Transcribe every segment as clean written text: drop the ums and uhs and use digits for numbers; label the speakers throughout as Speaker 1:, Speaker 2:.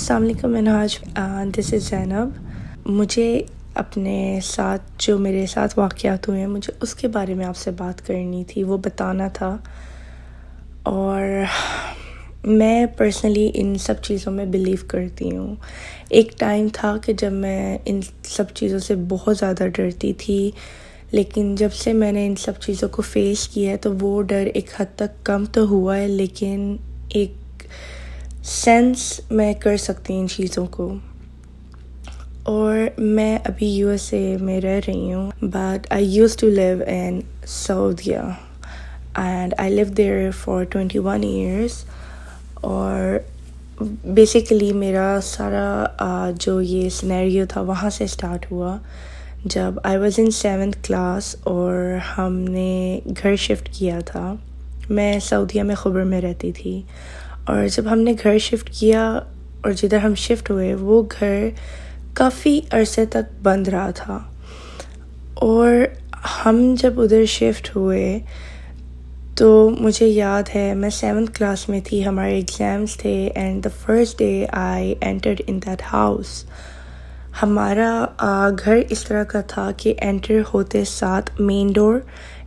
Speaker 1: السلام علیکم منہاج، دس از زینب۔ مجھے اپنے ساتھ جو میرے ساتھ واقعات ہوئے ہیں مجھے اس کے بارے میں آپ سے بات کرنی تھی، وہ بتانا تھا۔ اور میں پرسنلی ان سب چیزوں میں بلیو کرتی ہوں۔ ایک ٹائم تھا کہ جب میں ان سب چیزوں سے بہت زیادہ ڈرتی تھی، لیکن جب سے میں نے ان سب چیزوں کو فیس کیا ہے تو وہ ڈر ایک حد تک کم تو ہوا ہے، لیکن ایک سینس میں کر سکتی ہوں ان چیزوں کو۔ اور میں ابھی USA میں رہ رہی ہوں، but I used to live in Saudia and I live there for 21 years. اور بیسیکلی میرا سارا جو یہ سینیریو تھا وہاں سے اسٹارٹ ہوا جب I was in 7th class اور ہم نے گھر شفٹ کیا تھا۔ میں سعودیہ میں خبر میں رہتی تھی، اور جب ہم نے گھر شفٹ کیا اور جدھر ہم شفٹ ہوئے وہ گھر کافی عرصے تک بند رہا تھا۔ اور ہم جب ادھر شفٹ ہوئے تو مجھے یاد ہے میں 7th کلاس میں تھی، ہمارے ایگزامس تھے، and the first day I entered in that house. ہمارا گھر اس طرح کا تھا کہ انٹر ہوتے ساتھ main door,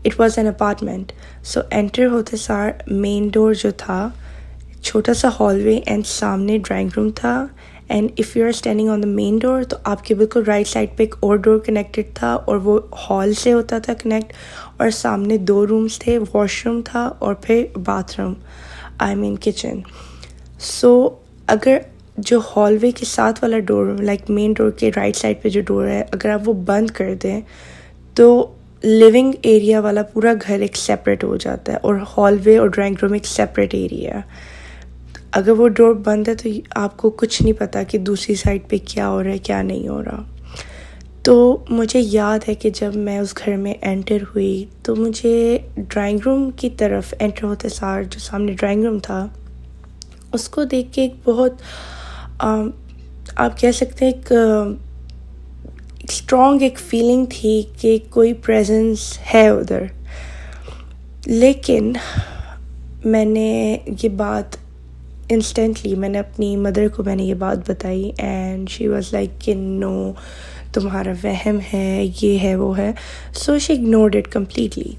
Speaker 1: it was an apartment, so enter ہوتے ساتھ مین ڈور جو تھا، چھوٹا سا ہال وے اینڈ سامنے ڈرائنگ روم تھا، and if you are standing on the main door تو آپ کے بالکل رائٹ سائڈ پہ ایک اور ڈور کنیکٹڈ تھا، اور وہ ہال سے ہوتا تھا کنیکٹ، اور سامنے 2 رومز تھے، واش روم تھا اور پھر باتھ روم، آئی مین کچن۔ سو اگر جو ہال وے کے ساتھ والا ڈور، لائک مین ڈور کے رائٹ سائڈ پہ جو ڈور ہے، اگر آپ وہ بند کر دیں تو لیونگ ایریا والا پورا گھر ایک سیپریٹ ہو جاتا ہے، اور ہال وے اور ڈرائنگ روم ایک سیپریٹ ایریا ہے۔ اگر وہ ڈور بند ہے تو آپ کو کچھ نہیں پتا کہ دوسری سائڈ پہ کیا ہو رہا ہے کیا نہیں ہو رہا۔ تو مجھے یاد ہے کہ جب میں اس گھر میں انٹر ہوئی تو مجھے ڈرائنگ روم کی طرف انٹر ہوتے سار جو سامنے ڈرائنگ روم تھا اس کو دیکھ کے ایک بہت آپ کہہ سکتے ہیں ایک اسٹرانگ ایک فیلنگ تھی کہ کوئی پریزنس ہے ادھر۔ لیکن میں نے یہ بات انسٹنٹلی میں نے اپنی مدر کو میں نے یہ بات بتائی، اینڈ شی واز لائک کہ نو تمہارا وہم ہے، یہ ہے وہ ہے، سو شی اگنورڈ اٹ کمپلیٹلی۔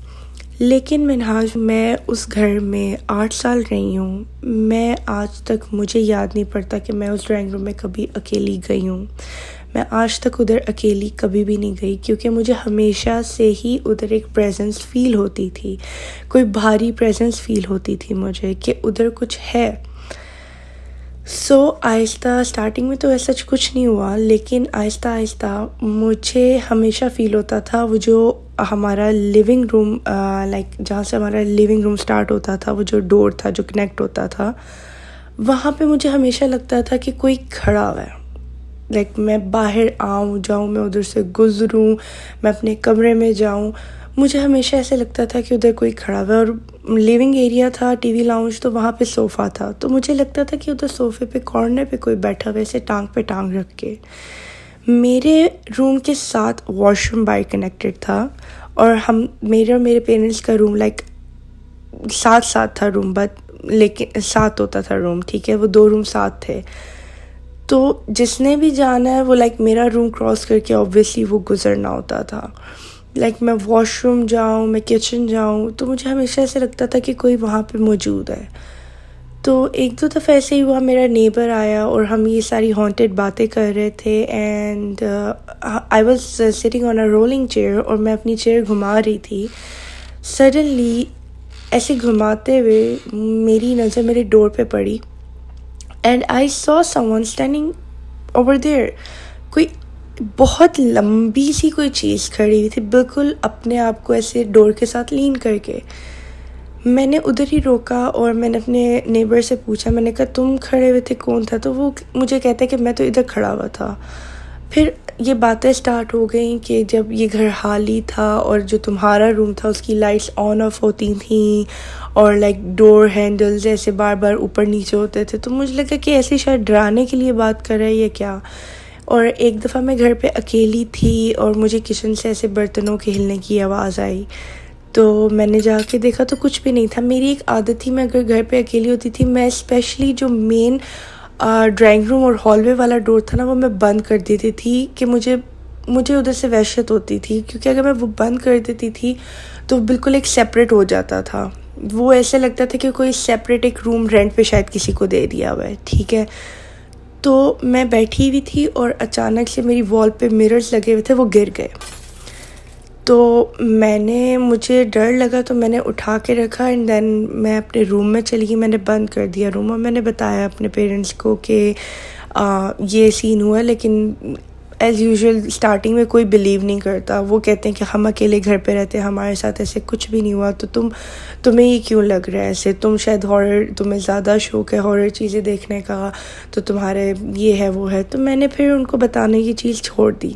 Speaker 1: لیکن منہاج میں اس گھر میں 8 سال رہی ہوں، میں آج تک مجھے یاد نہیں پڑتا کہ میں اس ڈرائنگ روم میں کبھی اکیلی گئی ہوں۔ میں آج تک ادھر اکیلی کبھی بھی نہیں گئی، کیونکہ مجھے ہمیشہ سے ہی ادھر ایک پریزنس فیل ہوتی تھی، کوئی بھاری پریزنس فیل ہوتی تھی مجھے کہ ادھر کچھ ہے۔ سو آہستہ اسٹارٹنگ میں تو ایسا کچھ نہیں ہوا، لیکن آہستہ آہستہ مجھے ہمیشہ فیل ہوتا تھا وہ جو ہمارا لیونگ روم، لائک جہاں سے ہمارا لیونگ روم سٹارٹ ہوتا تھا، وہ جو ڈور تھا جو کنیکٹ ہوتا تھا، وہاں پہ مجھے ہمیشہ لگتا تھا کہ کوئی کھڑا ہوا ہے۔ لائک میں باہر جاؤں، میں ادھر سے گزروں، میں اپنے کمرے میں جاؤں، مجھے ہمیشہ ایسے لگتا تھا کہ ادھر کوئی کھڑا ہوا ہے۔ اور لیونگ ایریا تھا، ٹی وی لاؤنج، تو وہاں پہ صوفہ تھا، تو مجھے لگتا تھا کہ ادھر صوفے پہ کارنر پہ کوئی بیٹھا ہوا ہے، ایسے ٹانگ پہ ٹانگ رکھ کے۔ میرے روم کے ساتھ واش روم باہر کنیکٹڈ تھا، اور میرے اور میرے پیرنٹس کا روم لائک ساتھ تھا روم، لیکن ساتھ ہوتا تھا روم، ٹھیک ہے، وہ 2 روم ساتھ تھے۔ تو جس نے بھی جانا ہے وہ لائک میرا روم کراس کر کے اوبویسلی وہ گزرنا ہوتا تھا۔ لائک میں واش روم جاؤں، میں کچن جاؤں، تو مجھے ہمیشہ ایسے لگتا تھا کہ کوئی وہاں پہ موجود ہے۔ تو 1-2 دفعہ ایسے ہی ہوا، میرا نیبر آیا اور ہم یہ ساری ہانٹیڈ باتیں کر رہے تھے، and I was sitting on a rolling chair, اور میں اپنی چیئر گھما رہی تھی۔ سڈنلی ایسے گھماتے ہوئے میری نظر میرے ڈور پہ پڑی، and I saw someone standing over there۔ کوئی بہت لمبی سی کوئی چیز کھڑی ہوئی تھی، بالکل اپنے آپ کو ایسے ڈور کے ساتھ لین کر کے۔ میں نے ادھر ہی روکا اور میں نے اپنے نیبر سے پوچھا، میں نے کہا تم کھڑے ہوئے تھے، کون تھا؟ تو وہ مجھے کہتا ہے کہ میں تو ادھر کھڑا ہوا تھا۔ پھر یہ باتیں سٹارٹ ہو گئیں کہ جب یہ گھر خالی تھا اور جو تمہارا روم تھا اس کی لائٹس آن آف ہوتی تھیں، اور لائک ڈور ہینڈلز ایسے بار بار اوپر نیچے ہوتے تھے، تو مجھے لگا کہ ایسے شاید ڈرانے کے لیے بات کر رہا ہے یا کیا۔ اور ایک دفعہ میں گھر پہ اکیلی تھی اور مجھے کچن سے ایسے برتنوں کے ہلنے کی آواز آئی، تو میں نے جا کے دیکھا تو کچھ بھی نہیں تھا۔ میری ایک عادت تھی، میں اگر گھر پہ اکیلی ہوتی تھی، میں اسپیشلی جو مین ڈرائنگ روم اور ہال وے والا ڈور تھا نا وہ میں بند کر دیتی تھی کہ مجھے ادھر سے وحشت ہوتی تھی، کیونکہ اگر میں وہ بند کر دیتی تھی تو بالکل ایک سیپریٹ ہو جاتا تھا، وہ ایسے لگتا تھا کہ کوئی سیپریٹ ایک روم رینٹ پہ شاید کسی کو دے دیا ہوا ہے، ٹھیک ہے۔ تو میں بیٹھی ہوئی تھی اور اچانک سے میری وال پہ مررز لگے ہوئے تھے، وہ گر گئے، تو مجھے ڈر لگا تو میں نے اٹھا کے رکھا اینڈ دین میں اپنے روم میں چلی گئی، میں نے بند کر دیا روم اور میں نے بتایا اپنے پیرنٹس کو کہ یہ سین ہوا، لیکن ایز یوزول اسٹارٹنگ میں کوئی بلیو نہیں کرتا، وہ کہتے ہیں کہ ہم اکیلے گھر پہ رہتے ہیں، ہمارے ساتھ ایسے کچھ بھی نہیں ہوا، تو تمہیں یہ کیوں لگ رہا ہے ایسے، تم شاید ہارر، تمہیں زیادہ شوق ہے ہارر چیزیں دیکھنے کا، تو تمہارے یہ ہے وہ ہے۔ تو میں نے پھر ان کو بتانے کی چیز چھوڑ دی۔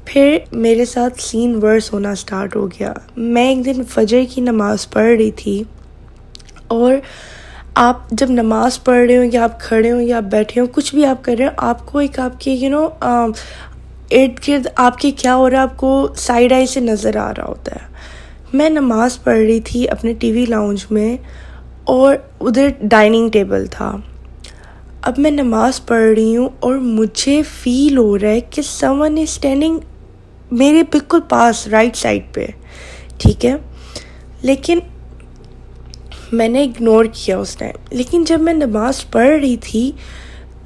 Speaker 1: پھر میرے ساتھ سین ورس ہونا سٹارٹ ہو گیا۔ میں ایک دن فجر کی نماز پڑھ رہی تھی، اور آپ جب نماز پڑھ رہے ہو یا آپ کھڑے ہو یا آپ بیٹھے ہو، کچھ بھی آپ کر رہے ہو، آپ کو ایک آپ کے ارد گرد آپ کے کیا ہو رہا ہے آپ کو سائڈ آئی سے نظر آ رہا ہوتا ہے۔ میں نماز پڑھ رہی تھی اپنے ٹی وی لاؤنج میں، اور ادھر ڈائننگ ٹیبل تھا۔ اب میں نماز پڑھ رہی ہوں اور مجھے فیل ہو رہا ہے کہ سم ون از اسٹینڈنگ میرے بالکل پاس، رائٹ سائڈ پہ، ٹھیک ہے، لیکن میں نے اگنور کیا اس ٹائم۔ لیکن جب میں نماز پڑھ رہی تھی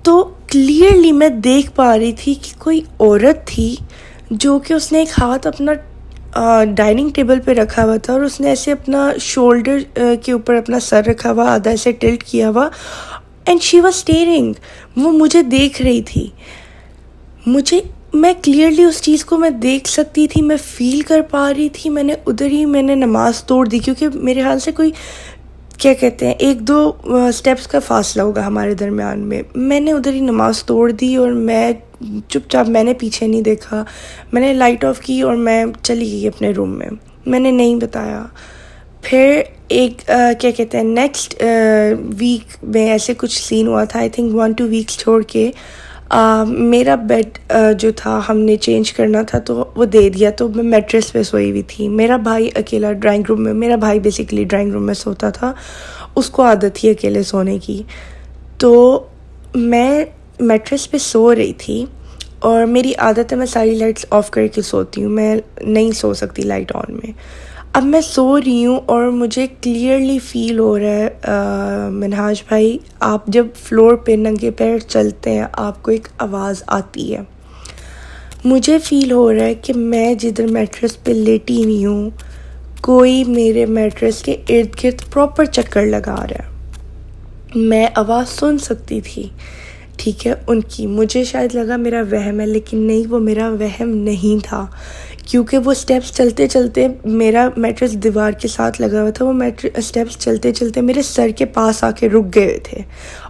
Speaker 1: تو کلیئرلی میں دیکھ پا رہی تھی کہ کوئی عورت تھی جو کہ اس نے ایک ہاتھ اپنا ڈائننگ ٹیبل پہ رکھا ہوا تھا، اور اس نے ایسے اپنا شولڈر کے اوپر اپنا سر رکھا ہوا، آدھا ایسے ٹلٹ کیا ہوا، اینڈ شی واز اسٹیئرنگ، وہ مجھے دیکھ رہی تھی۔ میں کلیئرلی اس چیز کو میں دیکھ سکتی تھی، میں فیل کر پا رہی تھی۔ میں نے نماز توڑ دی، کیونکہ میرے خیال سے کوئی کیا کہتے ہیں 1-2 سٹیپس کا فاصلہ ہوگا ہمارے درمیان میں۔ میں نے ادھر ہی نماز توڑ دی، اور میں چپ چاپ، میں نے پیچھے نہیں دیکھا، میں نے لائٹ آف کی اور میں چلی گئی اپنے روم میں نے نہیں بتایا۔ پھر ایک کیا کہتے ہیں نیکسٹ ویک میں ایسے کچھ سین ہوا تھا، آئی تھنک 1-2 ویکس چھوڑ کے میرا بیڈ جو تھا ہم نے چینج کرنا تھا تو وہ دے دیا، تو میں میٹریس پہ سوئی ہوئی تھی۔ میرا بھائی اکیلا ڈرائنگ روم میں، میرا بھائی بیسیکلی ڈرائنگ روم میں سوتا تھا، اس کو عادت تھی اکیلے سونے کی۔ تو میں میٹریس پہ سو رہی تھی، اور میری عادت ہے میں ساری لائٹس آف کر کے سوتی ہوں، میں نہیں سو سکتی لائٹ آن میں۔ اب میں سو رہی ہوں اور مجھے کلیئرلی فیل ہو رہا ہے منہاج بھائی، آپ جب فلور پہ ننگے پیر چلتے ہیں آپ کو ایک آواز آتی ہے۔ مجھے فیل ہو رہا ہے کہ میں جدھر میٹریس پہ لیٹی ہوئی ہوں، کوئی میرے میٹریس کے ارد گرد پراپر چکر لگا رہا ہے۔ میں آواز سن سکتی تھی، ٹھیک ہے، ان کی۔ مجھے شاید لگا میرا وہم ہے، لیکن نہیں، وہ میرا وہم نہیں تھا، کیونکہ وہ سٹیپس چلتے چلتے، میرا میٹریس دیوار کے ساتھ لگا ہوا تھا، وہ سٹیپس چلتے چلتے میرے سر کے پاس آ کے رک گئے تھے،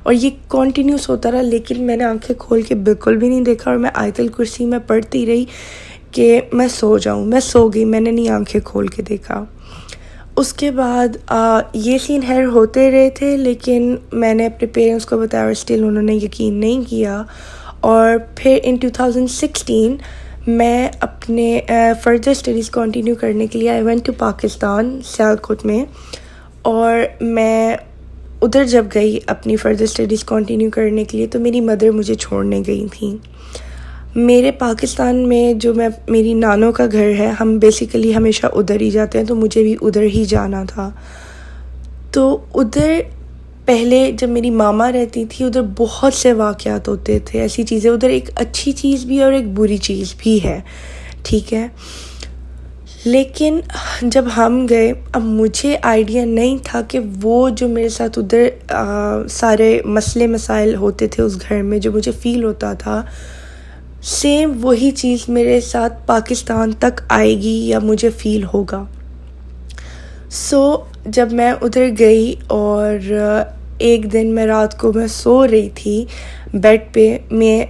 Speaker 1: اور یہ کنٹینیوس ہوتا رہا۔ لیکن میں نے آنکھیں کھول کے بالکل بھی نہیں دیکھا، اور میں آیت الکرسی میں پڑھتی رہی کہ میں سو جاؤں۔ میں سو گئی، میں نے نہیں آنکھیں کھول کے دیکھا۔ اس کے بعد یہ سین ہوتے رہے تھے، لیکن میں نے اپنے پیرنٹس کو بتایا، اور اسٹل انہوں نے یقین نہیں کیا۔ اور پھر ان 2016 میں اپنے فردر اسٹڈیز کنٹینیو کرنے کے لیے I went to Pakistan, Sialkot میں، اور میں ادھر جب گئی اپنی فردر اسٹڈیز کنٹینیو کرنے کے لیے تو میری مدر مجھے چھوڑنے گئی تھیں۔ میرے پاکستان میں جو میری نانوں کا گھر ہے، ہم بیسیکلی ہمیشہ ادھر ہی جاتے ہیں، تو مجھے بھی ادھر ہی جانا تھا۔ تو ادھر پہلے جب میری ماما رہتی تھی، ادھر بہت سے واقعات ہوتے تھے، ایسی چیزیں، ادھر ایک اچھی چیز بھی اور ایک بری چیز بھی ہے، ٹھیک ہے۔ لیکن جب ہم گئے، اب مجھے آئیڈیا نہیں تھا کہ وہ جو میرے ساتھ ادھر سارے مسئلے مسائل ہوتے تھے اس گھر میں، جو مجھے فیل ہوتا تھا، سیم وہی چیز میرے ساتھ پاکستان تک آئے گی یا مجھے فیل ہوگا۔ جب میں ادھر گئی، اور ایک دن میں رات کو میں سو رہی تھی بیڈ پہ،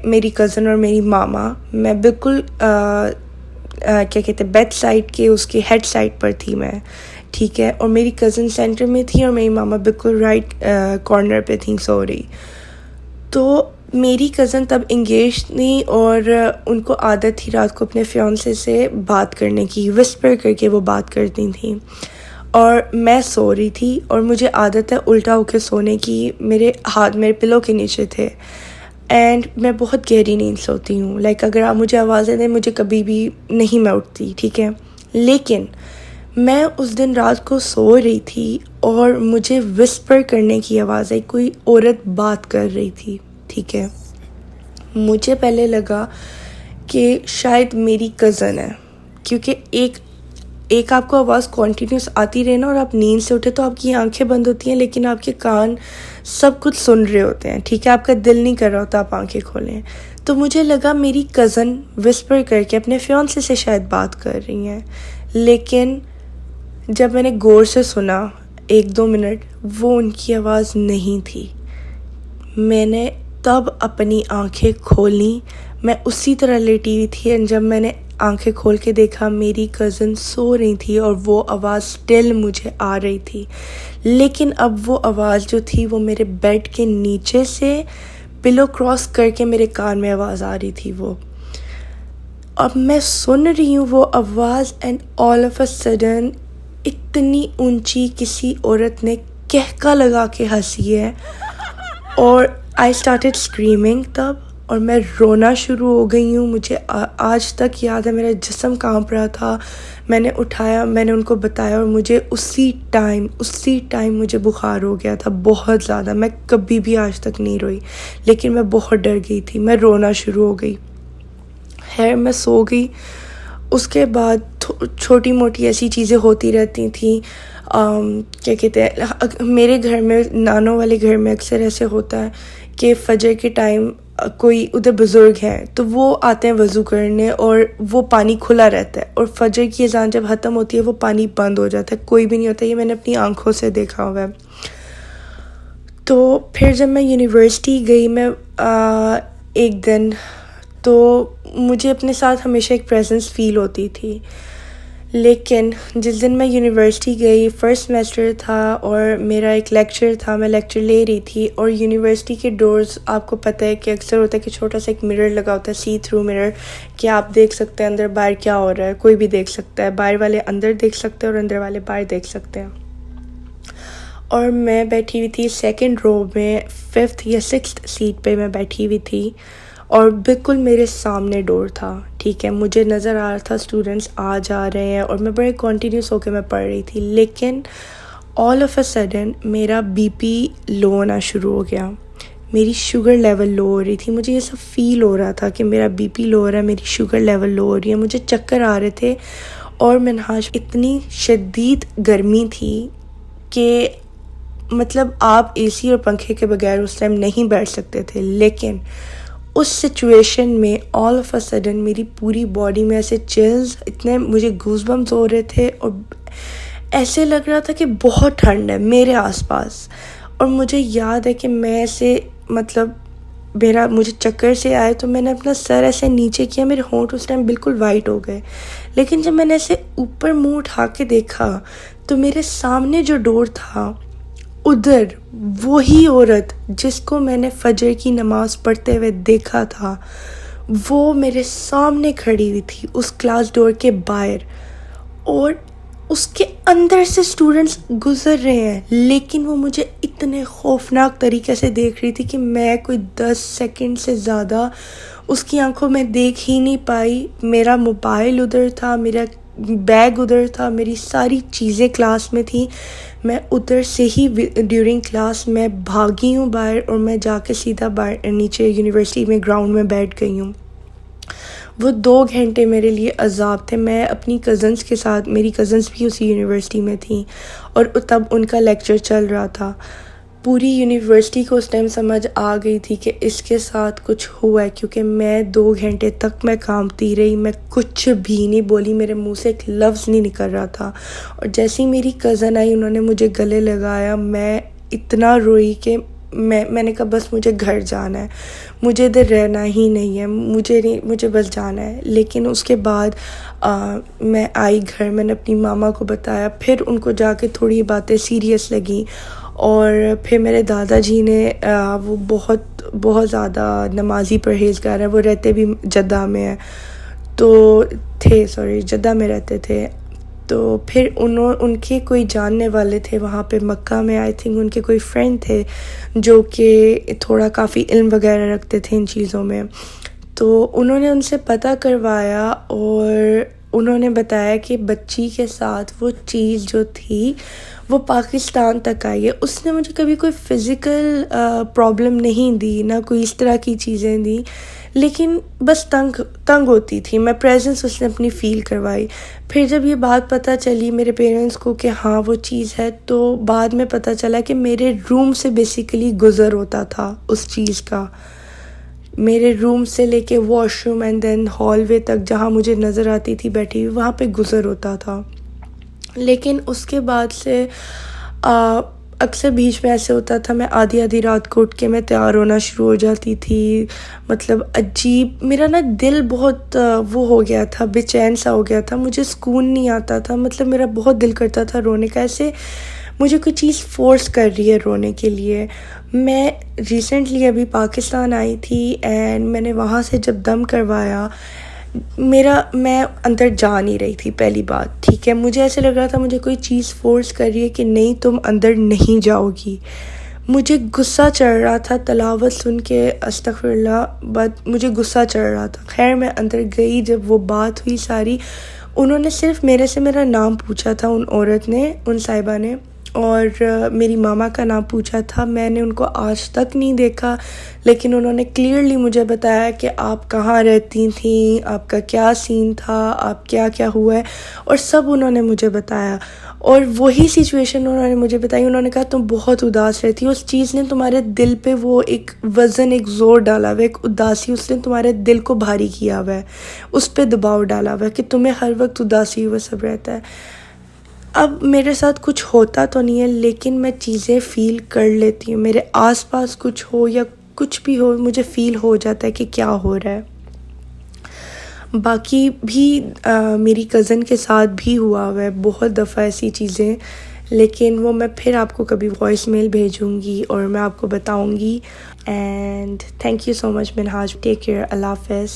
Speaker 1: میری کزن اور میری ماما، میں بالکل کیا کہتے ہیں بیڈ سائڈ کے اس کے ہیڈ سائڈ پر تھی میں، ٹھیک ہے، اور میری کزن سینٹر میں تھی اور میری ماما بالکل رائٹ کارنر پہ تھی سو رہی۔ تو میری کزن تب انگیج تھی، اور ان کو عادت تھی رات کو اپنے فیانسے سے بات کرنے کی، وسپر کر کے وہ بات کرتی تھیں، اور میں سو رہی تھی اور مجھے عادت ہے الٹا ہو کے سونے کی. میرے ہاتھ میرے پلو کے نیچے تھے اینڈ میں بہت گہری نیند سوتی ہوں. لائک اگر آپ مجھے آوازیں دیں مجھے کبھی بھی نہیں میں اٹھتی, ٹھیک ہے. لیکن میں اس دن رات کو سو رہی تھی اور مجھے وسپر کرنے کی آواز آئی. کوئی عورت بات کر رہی تھی, ٹھیک ہے. مجھے پہلے لگا کہ شاید میری کزن ہے, کیونکہ ایک آپ کو آواز کنٹینیوس آتی رہے نا اور آپ نیند سے اٹھے تو آپ کی آنکھیں بند ہوتی ہیں لیکن آپ کے کان سب کچھ سن رہے ہوتے ہیں, ٹھیک ہے. آپ کا دل نہیں کر رہا ہوتا آپ آنکھیں کھولیں. تو مجھے لگا میری کزن وسپر کر کے اپنے فیونسے سے شاید بات کر رہی ہیں. لیکن جب میں نے غور سے سنا 1-2 منٹ, وہ ان کی آواز نہیں تھی. میں نے تب اپنی آنکھیں کھولیں. میں اسی طرح لیٹی ہوئی تھی اور جب میں نے آنکھیں کھول کے دیکھا میری کزن سو رہی تھی اور وہ آواز سٹل مجھے آ رہی تھی. لیکن اب وہ آواز جو تھی وہ میرے بیڈ کے نیچے سے پلو کراس کر کے میرے کان میں آواز آ رہی تھی. وہ اب میں سن رہی ہوں وہ آواز and all of a sudden اتنی اونچی کسی عورت نے کہکا لگا کے ہنسی ہے اور آئی اسٹارٹیڈ اسکریمنگ تب, اور میں رونا شروع ہو گئی ہوں. مجھے آج تک یاد ہے میرا جسم کانپ رہا تھا. میں نے اٹھایا, میں نے ان کو بتایا اور مجھے اسی ٹائم مجھے بخار ہو گیا تھا بہت زیادہ. میں کبھی بھی آج تک نہیں روئی لیکن میں بہت ڈر گئی تھی, میں رونا شروع ہو گئی. خیر میں سو گئی. اس کے بعد چھوٹی موٹی ایسی چیزیں ہوتی رہتی تھیں. کیا کہتے ہیں, میرے گھر میں نانوں والے گھر میں اکثر ایسے ہوتا ہے کہ فجر کے ٹائم کوئی ادھر بزرگ ہیں تو وہ آتے ہیں وضو کرنے اور وہ پانی کھلا رہتا ہے اور فجر کی اذان جب ختم ہوتی ہے وہ پانی بند ہو جاتا ہے, کوئی بھی نہیں ہوتا. یہ میں نے اپنی آنکھوں سے دیکھا ہوا ہے. تو پھر جب میں یونیورسٹی گئی میں ایک دن, تو مجھے اپنے ساتھ ہمیشہ ایک پریزنس فیل ہوتی تھی. لیکن جس دن میں یونیورسٹی گئی, فرسٹ سیمیسٹر تھا اور میرا ایک لیکچر تھا, میں لیکچر لے رہی تھی اور یونیورسٹی کے ڈورز آپ کو پتہ ہے کہ اکثر ہوتا ہے کہ چھوٹا سا ایک مرر لگا ہوتا ہے, سی تھرو مرر, کہ آپ دیکھ سکتے ہیں اندر باہر کیا ہو رہا ہے. کوئی بھی دیکھ سکتا ہے, باہر والے اندر دیکھ سکتے ہیں اور اندر والے باہر دیکھ سکتے ہیں. اور میں بیٹھی ہوئی تھی 2nd رو میں, 5th یا 6th سیٹ پہ میں بیٹھی ہوئی تھی اور بالکل میرے سامنے ڈور تھا, ٹھیک ہے. مجھے نظر آ رہا تھا اسٹوڈنٹس آ جا رہے ہیں اور میں بڑے کنٹینیوس ہو کے میں پڑھ رہی تھی. لیکن آل آف اے سڈن میرا بی پی لو ہونا شروع ہو گیا, میری شوگر لیول لو ہو رہی تھی. مجھے یہ سب فیل ہو رہا تھا کہ میرا بی پی لو ہو رہا ہے, میری شوگر لیول لو ہو رہی ہے. مجھے چکر آ رہے تھے اور منہاج اتنی شدید گرمی تھی کہ مطلب آپ اے سی اور پنکھے کے بغیر اس ٹائم نہیں بیٹھ سکتے تھے. لیکن اس سچویشن میں آل آف اے سڈن میری پوری باڈی میں ایسے چلز, اتنے مجھے گوز بمز ہو رہے تھے اور ایسے لگ رہا تھا کہ بہت ٹھنڈ ہے میرے آس پاس. اور مجھے یاد ہے کہ میں ایسے مطلب مجھے چکر سے آئے تو میں نے اپنا سر ایسے نیچے کیا, میرے ہونٹ اس ٹائم بالکل وائٹ ہو گئے. لیکن جب میں نے ایسے اوپر منہ اٹھا کے دیکھا تو میرے سامنے جو ڈور تھا ادھر وہی عورت جس کو میں نے فجر کی نماز پڑھتے ہوئے دیکھا تھا وہ میرے سامنے کھڑی ہوئی تھی اس کلاس ڈور کے باہر, اور اس کے اندر سے اسٹوڈنٹس گزر رہے ہیں. لیکن وہ مجھے اتنے خوفناک طریقے سے دیکھ رہی تھی کہ میں کوئی 10 سیکنڈ سے زیادہ اس کی آنکھوں میں دیکھ ہی نہیں پائی. میرا موبائل ادھر تھا, میرا بیگ ادھر تھا, میری ساری چیزیں کلاس میں تھیں. میں ادھر سے ہی ڈیورنگ کلاس میں بھاگی ہوں باہر اور میں جا کے سیدھا باہر نیچے یونیورسٹی میں گراؤنڈ میں بیٹھ گئی ہوں. وہ 2 گھنٹے میرے لیے عذاب تھے. میں اپنی کزنس کے ساتھ, میری کزنس بھی اسی یونیورسٹی میں تھیں اور تب ان کا لیکچر چل رہا تھا. پوری یونیورسٹی کو اس ٹائم سمجھ آ گئی تھی کہ اس کے ساتھ کچھ ہوا ہے, کیونکہ میں 2 گھنٹے تک میں کانپتی رہی, میں کچھ بھی نہیں بولی, میرے منہ سے ایک لفظ نہیں نکل رہا تھا. اور جیسے ہی میری کزن آئی انہوں نے مجھے گلے لگایا, میں اتنا روئی کہ میں نے کہا بس مجھے گھر جانا ہے, مجھے ادھر رہنا ہی نہیں ہے, مجھے بس جانا ہے. لیکن اس کے بعد میں آئی گھر, میں نے اپنی ماما کو بتایا, پھر ان کو جا کے تھوڑی باتیں سیریس لگیں. اور پھر میرے دادا جی نے وہ بہت زیادہ نمازی پرہیزگار ہیں, وہ رہتے بھی جدہ میں ہیں, جدہ میں رہتے تھے. تو پھر ان کے کوئی جاننے والے تھے وہاں پہ مکہ میں، آئی تھنک ان کے کوئی فرینڈ تھے جو کہ تھوڑا کافی علم وغیرہ رکھتے تھے ان چیزوں میں، تو انہوں نے ان سے پتہ کروایا اور انہوں نے بتایا کہ بچی کے ساتھ وہ چیز جو تھی وہ پاکستان تک آئی ہے. اس نے مجھے کبھی کوئی فزیکل پرابلم نہیں دی، نہ کوئی اس طرح کی چیزیں دی، لیکن بس تنگ ہوتی تھی. میں پریزنس اس نے اپنی فیل کروائی. پھر جب یہ بات پتہ چلی میرے پیرنٹس کو کہ ہاں وہ چیز ہے، تو بعد میں پتہ چلا کہ میرے روم سے بیسیکلی گزر ہوتا تھا اس چیز کا. میرے روم سے لے کے washroom and then hallway تک جہاں مجھے نظر آتی تھی بیٹھی ہوئی، وہاں پہ گزر ہوتا تھا. لیکن اس کے بعد سے اکثر بیچ میں ایسے ہوتا تھا، میں آدھی رات کو اٹھ کے میں تیار ہونا شروع ہو جاتی تھی. مطلب عجیب، میرا نا دل بہت وہ ہو گیا تھا، بے چین سا ہو گیا تھا، مجھے سکون نہیں آتا تھا. مطلب میرا بہت دل کرتا تھا رونے کا، ایسے مجھے کوئی چیز فورس کر رہی ہے رونے کے لیے. میں ریسنٹلی ابھی پاکستان آئی تھی اینڈ میں نے وہاں سے جب دم کروایا، میں اندر جا نہیں رہی تھی. پہلی بات ٹھیک ہے، مجھے ایسے لگ رہا تھا مجھے کوئی چیز فورس کر رہی ہے کہ نہیں تم اندر نہیں جاؤ گی. مجھے غصہ چڑھ رہا تھا تلاوت سن کے، استغفر اللہ، بٹ مجھے غصہ چڑھ رہا تھا. خیر میں اندر گئی، جب وہ بات ہوئی ساری، انہوں نے صرف میرے سے میرا نام پوچھا تھا، ان عورت نے، ان صاحبہ نے، اور میری ماما کا نام پوچھا تھا. میں نے ان کو آج تک نہیں دیکھا، لیکن انہوں نے کلیئرلی مجھے بتایا کہ آپ کہاں رہتی تھیں، آپ کا کیا سین تھا، آپ کیا ہوا ہے، اور سب انہوں نے مجھے بتایا. اور وہی سچویشن انہوں نے مجھے بتائی. انہوں نے کہا تم بہت اداس رہتی، اس چیز نے تمہارے دل پہ وہ ایک وزن، ایک زور ڈالا ہوا ہے، ایک اداسی، اس نے تمہارے دل کو بھاری کیا ہوا ہے، اس پہ دباؤ ڈالا ہوا ہے کہ تمہیں ہر وقت اداسی ہوا سب رہتا ہے. اب میرے ساتھ کچھ ہوتا تو نہیں ہے، لیکن میں چیزیں فیل کر لیتی ہوں. میرے آس پاس کچھ ہو یا کچھ بھی ہو، مجھے فیل ہو جاتا ہے کہ کیا ہو رہا ہے. باقی بھی میری کزن کے ساتھ بھی ہوا ہے بہت دفعہ ایسی چیزیں، لیکن وہ میں پھر آپ کو کبھی وائس میل بھیجوں گی اور میں آپ کو بتاؤں گی. And thank you so much Minhaj. Take care. اللہ حافظ.